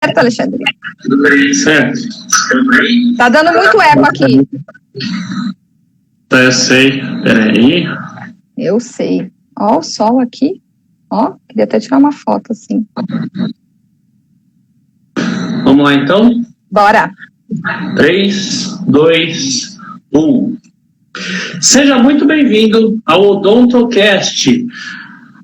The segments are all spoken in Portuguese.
Alexandre? Tudo bem, certo? Tá dando muito eco aqui. Eu sei, peraí. Eu sei. Ó, o sol aqui. Ó, queria até tirar uma foto assim. Vamos lá então? Bora. 3, 2, 1. Seja muito bem-vindo ao OdontoCast.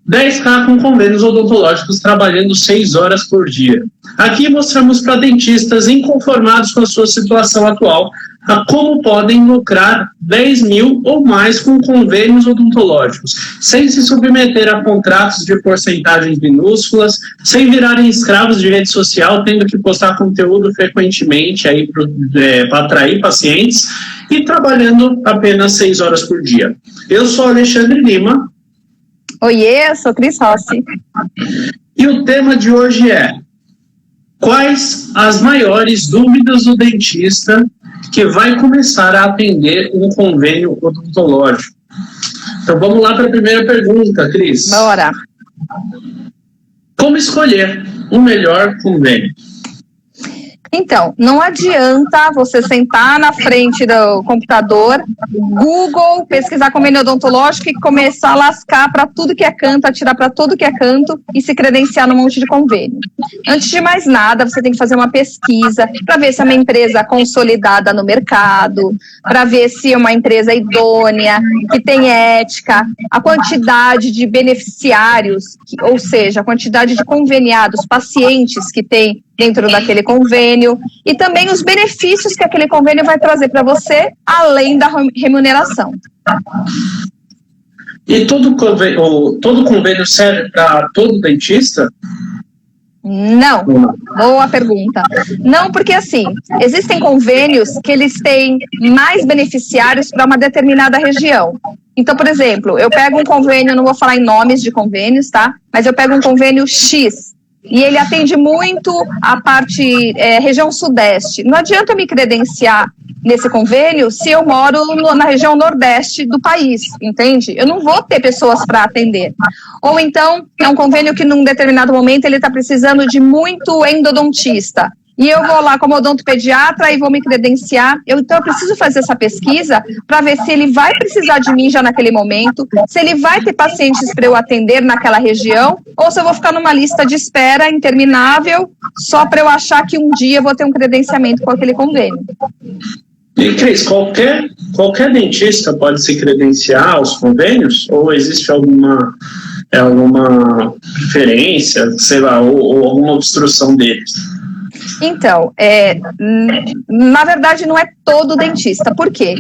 10K com convênios odontológicos trabalhando 6 horas por dia. Aqui mostramos para dentistas inconformados com a sua situação atual a como podem lucrar 10 mil ou mais com convênios odontológicos, sem se submeter a contratos de porcentagens minúsculas, sem virarem escravos de rede social, tendo que postar conteúdo frequentemente aí para atrair pacientes e trabalhando apenas 6 horas por dia. Eu sou Alexandre Lima. Oiê, eu sou Cris Rossi. E o tema de hoje é: quais as maiores dúvidas do dentista que vai começar a atender um convênio odontológico? Então vamos lá para a primeira pergunta, Cris. Bora. Como escolher o melhor convênio? Então, não adianta você sentar na frente do computador, Google, pesquisar convênio odontológico e começar a lascar para tudo que é canto, atirar para tudo que é canto e se credenciar num monte de convênio. Antes de mais nada, você tem que fazer uma pesquisa para ver se é uma empresa consolidada no mercado, para ver se é uma empresa idônea, que tem ética, a quantidade de beneficiários, ou seja, a quantidade de conveniados, pacientes que tem dentro daquele convênio, e também os benefícios que aquele convênio vai trazer para você, além da remuneração. E todo convênio serve para todo dentista? Não, boa pergunta. Não, porque assim, existem convênios que eles têm mais beneficiários para uma determinada região. Então, por exemplo, eu pego um convênio, não vou falar em nomes de convênios, tá? Mas eu pego um convênio X, e ele atende muito a parte região sudeste. Não adianta eu me credenciar nesse convênio se eu moro na região nordeste do país, entende? Eu não vou ter pessoas para atender. Ou então, é um convênio que num determinado momento ele está precisando de muito endodontista. E eu vou lá como odontopediatra e vou me credenciar. Então, eu preciso fazer essa pesquisa para ver se ele vai precisar de mim já naquele momento, se ele vai ter pacientes para eu atender naquela região, ou se eu vou ficar numa lista de espera interminável só para eu achar que um dia eu vou ter um credenciamento com aquele convênio. E, Cris, qualquer dentista pode se credenciar aos convênios? Ou existe alguma preferência, sei lá, ou alguma obstrução deles? Então, na verdade não é todo dentista. Por quê?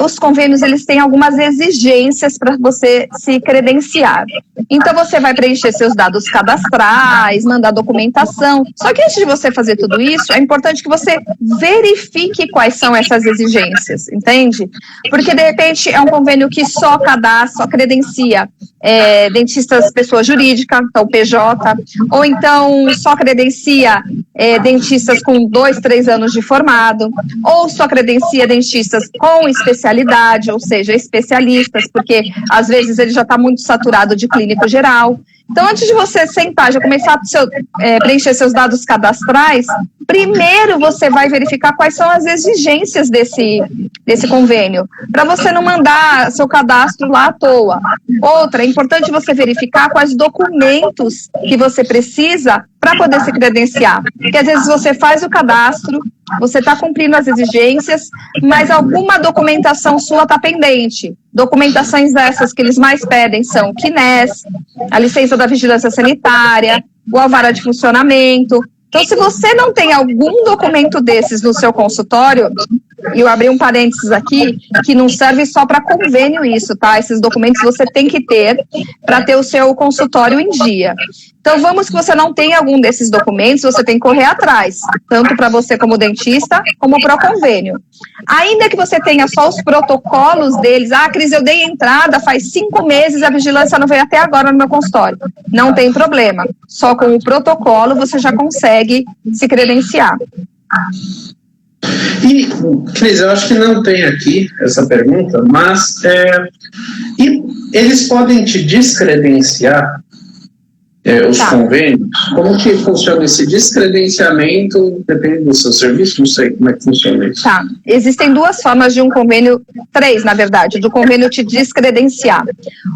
Os convênios, eles têm algumas exigências para você se credenciar. Então, você vai preencher seus dados cadastrais, mandar documentação. Só que antes de você fazer tudo isso, é importante que você verifique quais são essas exigências, entende? Porque, de repente, é um convênio que só cadastra, só credencia dentistas, pessoa jurídica, então PJ, ou então só credencia dentistas com 2, 3 anos de formado, ou só credencia dentistas com especialidade, ou seja, especialistas, porque às vezes ele já está muito saturado de clínico geral. Então, antes de você sentar, já começar a preencher seus dados cadastrais, primeiro você vai verificar quais são as exigências desse convênio, para você não mandar seu cadastro lá à toa. Outra, é importante você verificar quais documentos que você precisa para poder se credenciar. Porque às vezes você faz o cadastro, você está cumprindo as exigências, mas alguma documentação sua está pendente. Documentações essas que eles mais pedem são o CNES, a licença da vigilância sanitária, o alvará de funcionamento. Então, se você não tem algum documento desses no seu consultório, e eu abri um parênteses aqui, que não serve só para convênio isso, tá? Esses documentos você tem que ter para ter o seu consultório em dia. Então, vamos que você não tem algum desses documentos, você tem que correr atrás, tanto para você como dentista, como para o convênio. Ainda que você tenha só os protocolos deles, Cris, eu dei entrada faz 5 meses, a vigilância não veio até agora no meu consultório. Não tem problema, só com o protocolo você já consegue se credenciar. E, Cris, eu acho que não tem aqui essa pergunta, mas e eles podem te descredenciar os convênios? Como que funciona esse descredenciamento? Depende do seu serviço? Não sei como é que funciona isso. Tá. Existem duas formas de um convênio, três, na verdade, do convênio te descredenciar.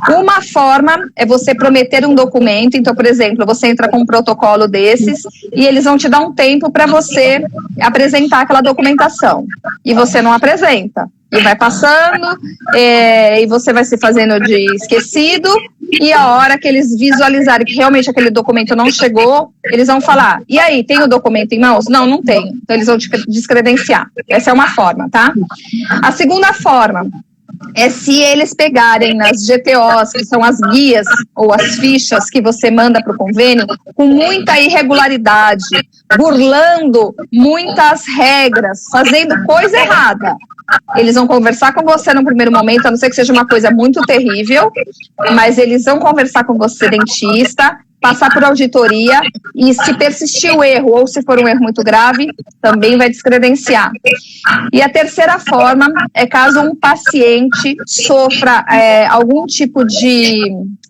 Uma forma é você prometer um documento. Então, por exemplo, você entra com um protocolo desses e eles vão te dar um tempo para você apresentar aquela documentação. E você não apresenta. E vai passando, e você vai se fazendo de esquecido, e a hora que eles visualizarem que realmente aquele documento não chegou, eles vão falar, e aí, tem o documento em mãos? Não, não tem. Então eles vão te descredenciar. Essa é uma forma, tá? A segunda forma é se eles pegarem nas GTOs, que são as guias ou as fichas que você manda para o convênio, com muita irregularidade, burlando muitas regras, fazendo coisa errada. Eles vão conversar com você no primeiro momento, a não ser que seja uma coisa muito terrível, mas eles vão conversar com você, dentista, passar por auditoria, e se persistir o erro, ou se for um erro muito grave, também vai descredenciar. E a terceira forma é caso um paciente sofra algum tipo de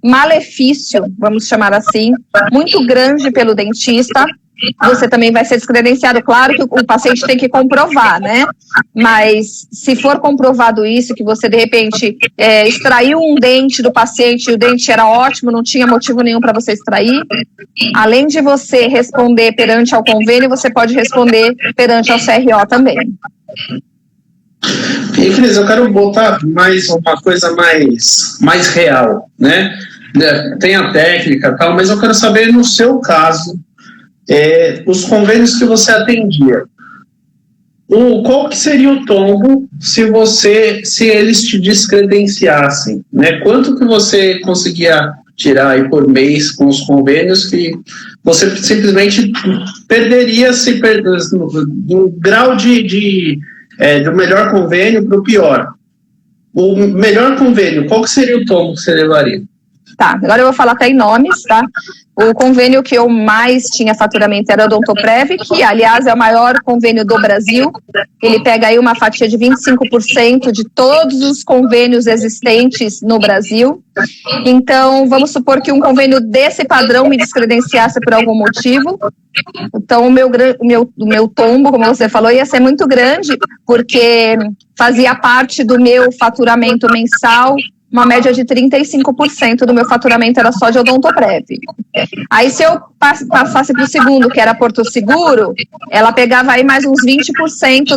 malefício, vamos chamar assim, muito grande pelo dentista, você também vai ser descredenciado. Claro que o paciente tem que comprovar, né? Mas se for comprovado isso, que você de repente extraiu um dente do paciente e o dente era ótimo, não tinha motivo nenhum para você extrair, além de você responder perante ao convênio, você pode responder perante ao CRO também. E, Cris, eu quero botar mais uma coisa mais real, né? Tem a técnica e tal, mas eu quero saber, no seu caso, os convênios que você atendia, qual que seria o tombo se eles te descredenciassem, né? Quanto que você conseguia tirar aí por mês com os convênios que você simplesmente perderia do grau do melhor convênio para o pior? O melhor convênio, qual que seria o tombo que você levaria? Tá, agora eu vou falar até em nomes, tá? O convênio que eu mais tinha faturamento era o Odontoprev, que, aliás, é o maior convênio do Brasil. Ele pega aí uma fatia de 25% de todos os convênios existentes no Brasil. Então, vamos supor que um convênio desse padrão me descredenciasse por algum motivo. Então, o meu tombo, como você falou, ia ser muito grande, porque fazia parte do meu faturamento mensal. Uma média de 35% do meu faturamento era só de Odontoprev. Aí, se eu passasse para o segundo, que era Porto Seguro, ela pegava aí mais uns 20%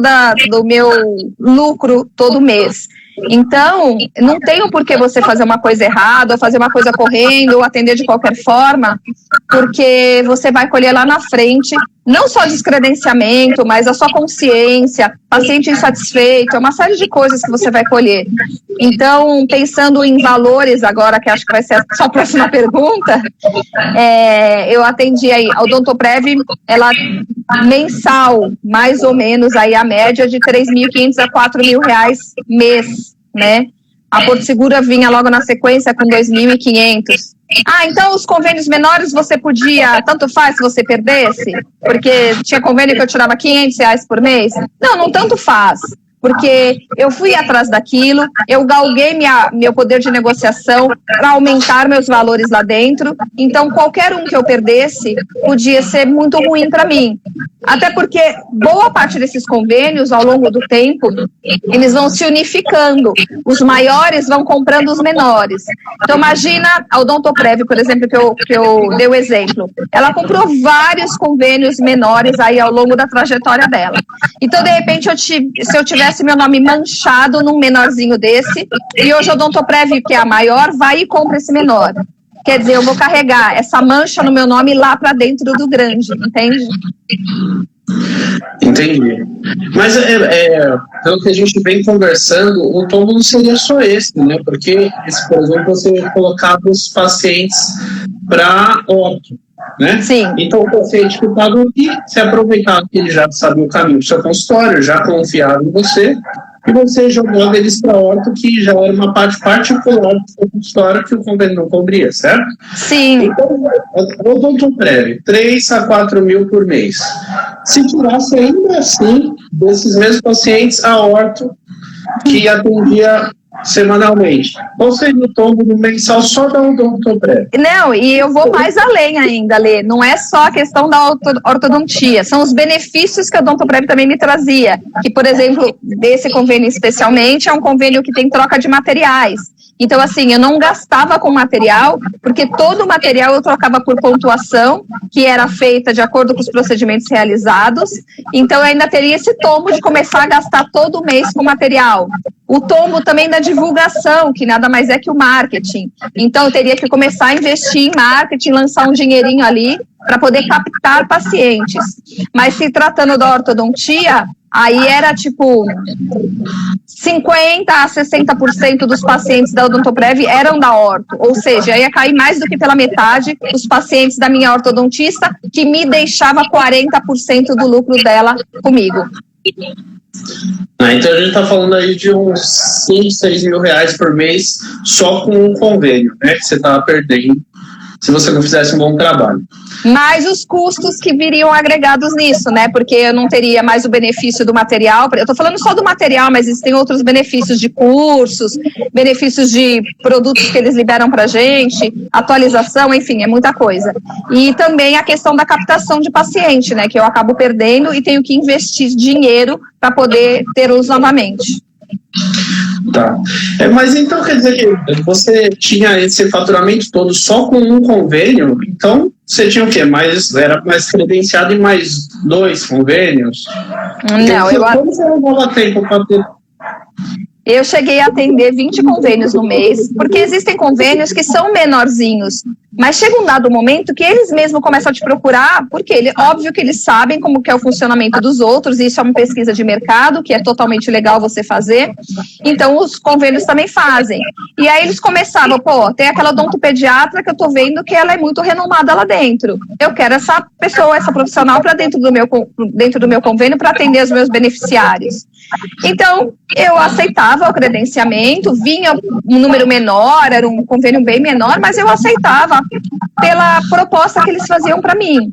do meu lucro todo mês. Então, não tem por que você fazer uma coisa errada, ou fazer uma coisa correndo, ou atender de qualquer forma, porque você vai colher lá na frente, não só descredenciamento, mas a sua consciência, paciente insatisfeito, é uma série de coisas que você vai colher. Então, pensando em valores agora, que acho que vai ser a sua próxima pergunta, eu atendi aí, a Odontoprev, ela mensal, mais ou menos, aí a média de R$3.500 a R$4.000 mês, né? A Porto Seguro vinha logo na sequência com 2.500. Ah, então os convênios menores você podia, tanto faz se você perdesse? Porque tinha convênio que eu tirava R$500 por mês? Não tanto faz. Porque eu fui atrás daquilo, eu galguei meu poder de negociação para aumentar meus valores lá dentro, então qualquer um que eu perdesse podia ser muito ruim para mim. Até porque boa parte desses convênios, ao longo do tempo, eles vão se unificando, os maiores vão comprando os menores. Então imagina a Odontoprev, por exemplo, que eu dei o exemplo, ela comprou vários convênios menores aí ao longo da trajetória dela. Então, de repente, se eu tivesse meu nome manchado num menorzinho desse, e hoje a Odontoprev, que é a maior, vai e compra esse menor. Quer dizer, eu vou carregar essa mancha no meu nome lá para dentro do grande, entende? Entendi. Mas, pelo que a gente vem conversando, o tombo não seria só esse, né? Porque, por exemplo, você colocava os pacientes para óbito, né? Sim. Então, o paciente que estava aqui, se aproveitava que ele já sabia o caminho do seu consultório, já confiava em você, e você jogava eles para óbito, que já era uma parte particular do seu consultório que o convênio não cobria, certo? Sim. Então, o Odontoprev, 3 a 4 mil por mês. Se tirasse ainda assim, desses mesmos pacientes, a orto, que atendia semanalmente. Ou seja, o tombo no mensal só da Odontoprev? Não, e eu vou mais além ainda, Lê. Não é só a questão da ortodontia, são os benefícios que a Odontoprev também me trazia. Que, por exemplo, desse convênio especialmente, é um convênio que tem troca de materiais. Então, assim, eu não gastava com material, porque todo o material eu trocava por pontuação, que era feita de acordo com os procedimentos realizados. Então, eu ainda teria esse tombo de começar a gastar todo mês com material. O tombo também da divulgação, que nada mais é que o marketing. Então, eu teria que começar a investir em marketing, lançar um dinheirinho ali para poder captar pacientes. Mas se tratando da ortodontia, aí era tipo 50% a 60% dos pacientes da Odontoprev eram da orto, ou seja, ia cair mais do que pela metade os pacientes da minha ortodontista, que me deixava 40% do lucro dela comigo. Então a gente está falando aí de uns 5, 6 mil reais por mês só com um convênio, né, que você estava perdendo se você não fizesse um bom trabalho. Mais os custos que viriam agregados nisso, né? Porque eu não teria mais o benefício do material. Eu estou falando só do material, mas existem outros benefícios de cursos, benefícios de produtos que eles liberam para a gente, atualização, enfim, é muita coisa. E também a questão da captação de paciente, né? Que eu acabo perdendo e tenho que investir dinheiro para poder tê-los novamente. Tá. Mas então quer dizer que você tinha esse faturamento todo só com um convênio, então você tinha o quê? Era mais credenciado em mais 2 convênios? Não, como você levava tempo para ter? Eu cheguei a atender 20 convênios no mês, porque existem convênios que são menorzinhos, mas chega um dado momento que eles mesmos começam a te procurar, porque óbvio que eles sabem como que é o funcionamento dos outros, e isso é uma pesquisa de mercado, que é totalmente legal você fazer, então os convênios também fazem. E aí eles começavam, tem aquela odontopediatra que eu tô vendo que ela é muito renomada lá dentro. Eu quero essa pessoa, essa profissional para dentro do meu convênio para atender os meus beneficiários. Então, eu aceitava o credenciamento, vinha um número menor, era um convênio bem menor, mas eu aceitava pela proposta que eles faziam para mim,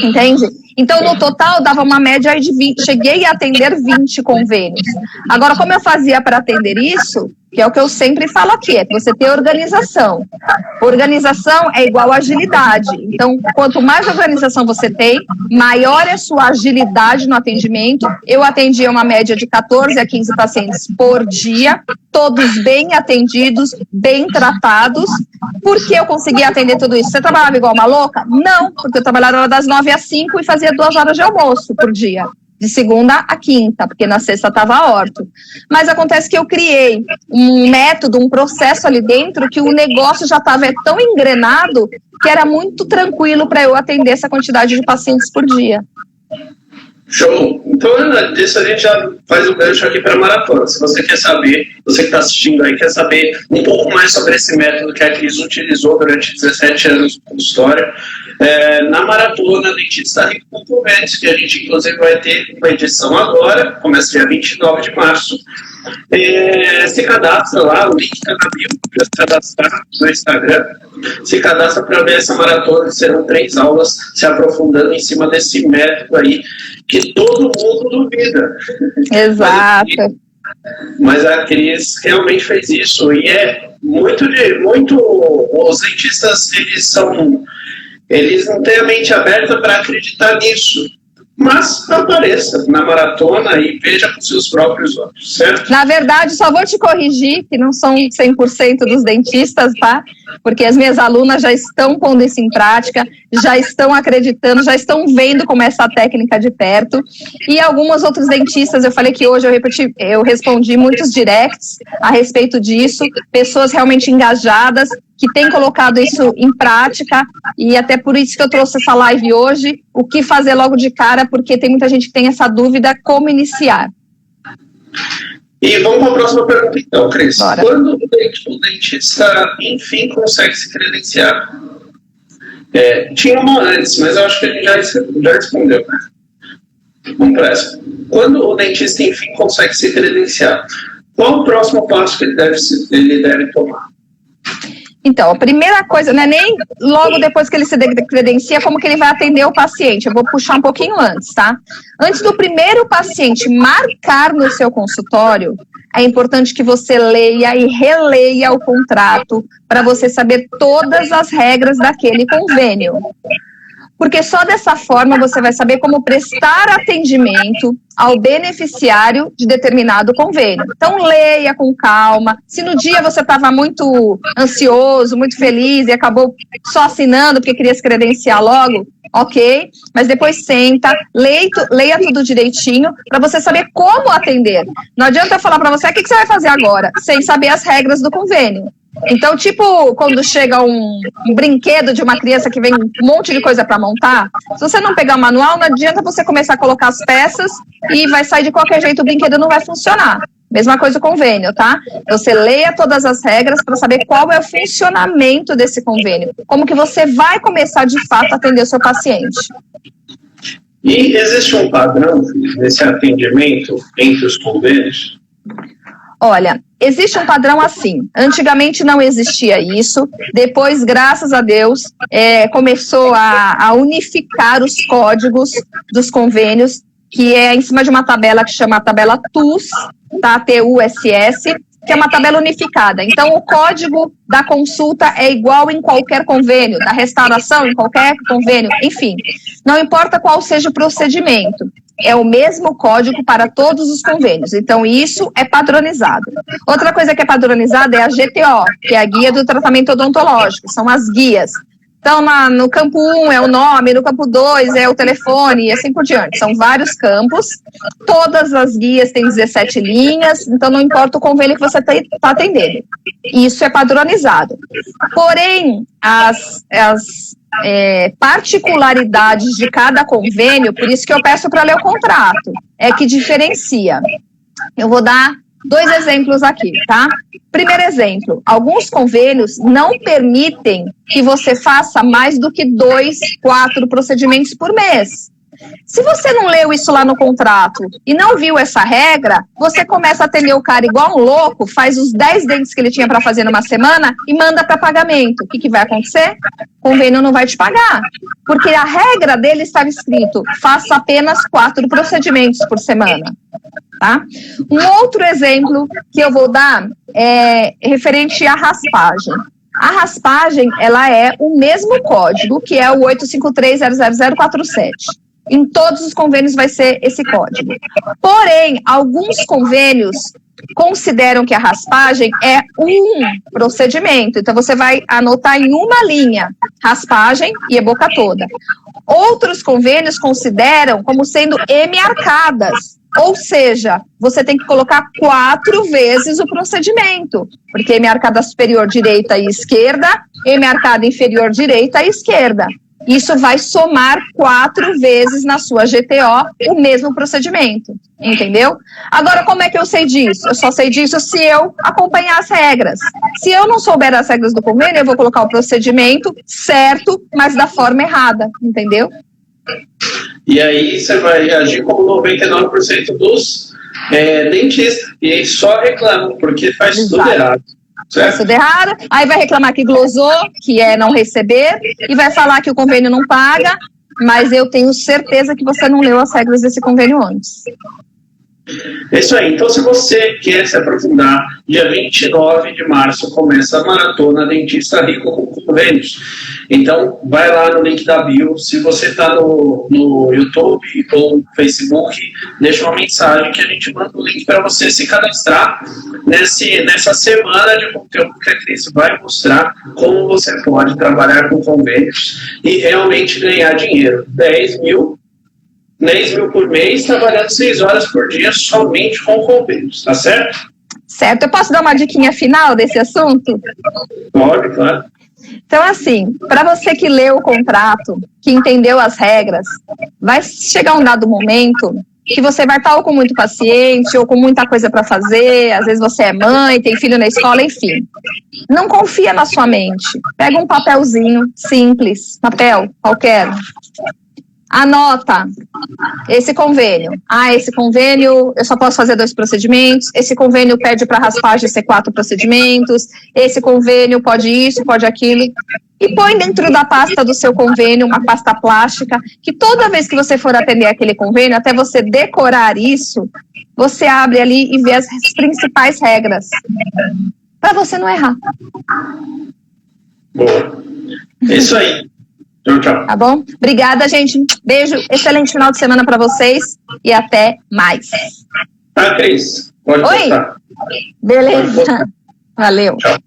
entende? Então, no total, dava uma média de 20, cheguei a atender 20 convênios. Agora, como eu fazia para atender isso, que é o que eu sempre falo aqui, é você ter organização. Organização é igual a agilidade. Então, quanto mais organização você tem, maior é a sua agilidade no atendimento. Eu atendia uma média de 14 a 15 pacientes por dia, todos bem atendidos, bem tratados. Por que eu conseguia atender tudo isso? Você trabalhava igual uma louca? Não, porque eu trabalhava das 9 às 5 e fazia 2 horas de almoço por dia. De segunda a quinta, porque na sexta estava orto. Mas acontece que eu criei um método, um processo ali dentro, que o negócio já estava tão engrenado que era muito tranquilo para eu atender essa quantidade de pacientes por dia. Show! Então, disso a gente já faz o gancho aqui para a maratona. Se você quer saber, você que está assistindo aí, quer saber um pouco mais sobre esse método que a Cris utilizou durante 17 anos de história, na maratona, a gente está rico com convênios, que a gente inclusive vai ter uma edição agora, começa dia 29 de março. Se cadastra lá, o link está na bio, para se cadastrar no Instagram. Se cadastra para ver essa maratona, serão 3 aulas se aprofundando em cima desse método aí, que todo mundo duvida. Exato. Mas a Cris realmente fez isso, e é muito, os dentistas, eles não têm a mente aberta para acreditar nisso. Mas apareça na maratona e veja com seus próprios olhos, certo? Na verdade, só vou te corrigir, que não são 100% dos dentistas, tá? Porque as minhas alunas já estão pondo isso em prática, já estão acreditando, já estão vendo como é essa técnica de perto. E algumas outros dentistas, eu falei que hoje eu respondi muitos directs a respeito disso, pessoas realmente engajadas, que têm colocado isso em prática, e até por isso que eu trouxe essa live hoje, o que fazer logo de cara, porque tem muita gente que tem essa dúvida, como iniciar. E vamos para a próxima pergunta então, Cris. Bora. Quando o dentista, enfim, consegue se credenciar? Tinha uma antes, mas eu acho que ele já respondeu, né? Vamos para essa. Quando o dentista, enfim, consegue se credenciar, qual o próximo passo que ele deve tomar? Então, a primeira coisa, não é nem logo depois que ele se credencia, como que ele vai atender o paciente. Eu vou puxar um pouquinho antes, tá? Antes do primeiro paciente marcar no seu consultório, é importante que você leia e releia o contrato para você saber todas as regras daquele convênio. Porque só dessa forma você vai saber como prestar atendimento ao beneficiário de determinado convênio. Então, leia com calma. Se no dia você estava muito ansioso, muito feliz e acabou só assinando porque queria se credenciar logo, ok, mas depois senta, leia tudo direitinho para você saber como atender. Não adianta eu falar para você, o que você vai fazer agora? Sem saber as regras do convênio. Então, tipo, quando chega um brinquedo de uma criança que vem um monte de coisa para montar, se você não pegar o manual, não adianta você começar a colocar as peças e vai sair de qualquer jeito, o brinquedo não vai funcionar. Mesma coisa o convênio, tá? Você leia todas as regras para saber qual é o funcionamento desse convênio. Como que você vai começar, de fato, a atender o seu paciente. E existe um padrão nesse atendimento entre os convênios? Olha, existe um padrão assim. Antigamente não existia isso. Depois, graças a Deus, começou a unificar os códigos dos convênios, que é em cima de uma tabela que chama a tabela TUS, tá? TUSS, que é uma tabela unificada. Então, o código da consulta é igual em qualquer convênio, da restauração em qualquer convênio, enfim. Não importa qual seja o procedimento. É o mesmo código para todos os convênios. Então, isso é padronizado. Outra coisa que é padronizada é a GTO, que é a Guia do Tratamento Odontológico. São as guias. Então, no campo 1 é o nome, no campo 2 é o telefone e assim por diante. São vários campos. Todas as guias têm 17 linhas, então não importa o convênio que você está atendendo. Isso é padronizado. Porém, as particularidades de cada convênio, por isso que eu peço para ler o contrato, é que diferencia. Eu vou dar 2 exemplos aqui, tá? Primeiro exemplo, alguns convênios não permitem que você faça mais do que 2, 4 procedimentos por mês. Se você não leu isso lá no contrato e não viu essa regra, você começa a atender o cara igual um louco, faz os 10 dentes que ele tinha para fazer numa semana e manda para pagamento. O que vai acontecer? O convênio não vai te pagar, porque a regra dele estava escrito, faça apenas 4 procedimentos por semana. Tá? Um outro exemplo que eu vou dar é referente à raspagem. A raspagem, ela é o mesmo código, que é o 853.00047. Em todos os convênios vai ser esse código. Porém, alguns convênios consideram que a raspagem é um procedimento. Então, você vai anotar em uma linha, raspagem e a boca toda. Outros convênios consideram como sendo M-arcadas. Ou seja, você tem que colocar 4 vezes o procedimento, porque M-arcada superior direita e esquerda, M-arcada inferior direita e esquerda. Isso vai somar 4 vezes na sua GTO o mesmo procedimento, entendeu? Agora, como é que eu sei disso? Eu só sei disso se eu acompanhar as regras. Se eu não souber as regras do convênio, eu vou colocar o procedimento certo, mas da forma errada, entendeu? E aí você vai agir como 99% dos dentistas, e aí só reclamam, porque faz Exato. Tudo errado. Faz tudo errado, aí vai reclamar que glosou, que é não receber, e vai falar que o convênio não paga, mas eu tenho certeza que você não leu as regras desse convênio antes. É isso aí. Então, se você quer se aprofundar, dia 29 de março começa a Maratona Dentista Rico com Convênios. Então, vai lá no link da bio. Se você está no YouTube ou Facebook, deixa uma mensagem que a gente manda o link para você se cadastrar nessa semana de conteúdo que a Cris vai mostrar como você pode trabalhar com convênios e realmente ganhar dinheiro. 10 mil por mês, trabalhando 6 horas por dia somente com convênios, tá certo? Certo. Eu posso dar uma diquinha final desse assunto? Pode, claro. Então, assim, para você que leu o contrato, que entendeu as regras, vai chegar um dado momento que você vai estar ou com muito paciente, ou com muita coisa para fazer, às vezes você é mãe, tem filho na escola, enfim. Não confia na sua mente. Pega um papelzinho simples, papel qualquer. Anota esse convênio. Esse convênio eu só posso fazer 2 procedimentos. Esse convênio pede para raspagem ser 4 procedimentos. Esse convênio pode isso, pode aquilo. E põe dentro da pasta do seu convênio uma pasta plástica, que toda vez que você for atender aquele convênio, até você decorar isso, você abre ali e vê as principais regras, para você não errar. Boa. É isso aí. Tchau, tchau. Tá bom? Obrigada, gente. Beijo, excelente final de semana para vocês e até mais. Cris, pode Oi? postar. Beleza. Valeu. Tchau.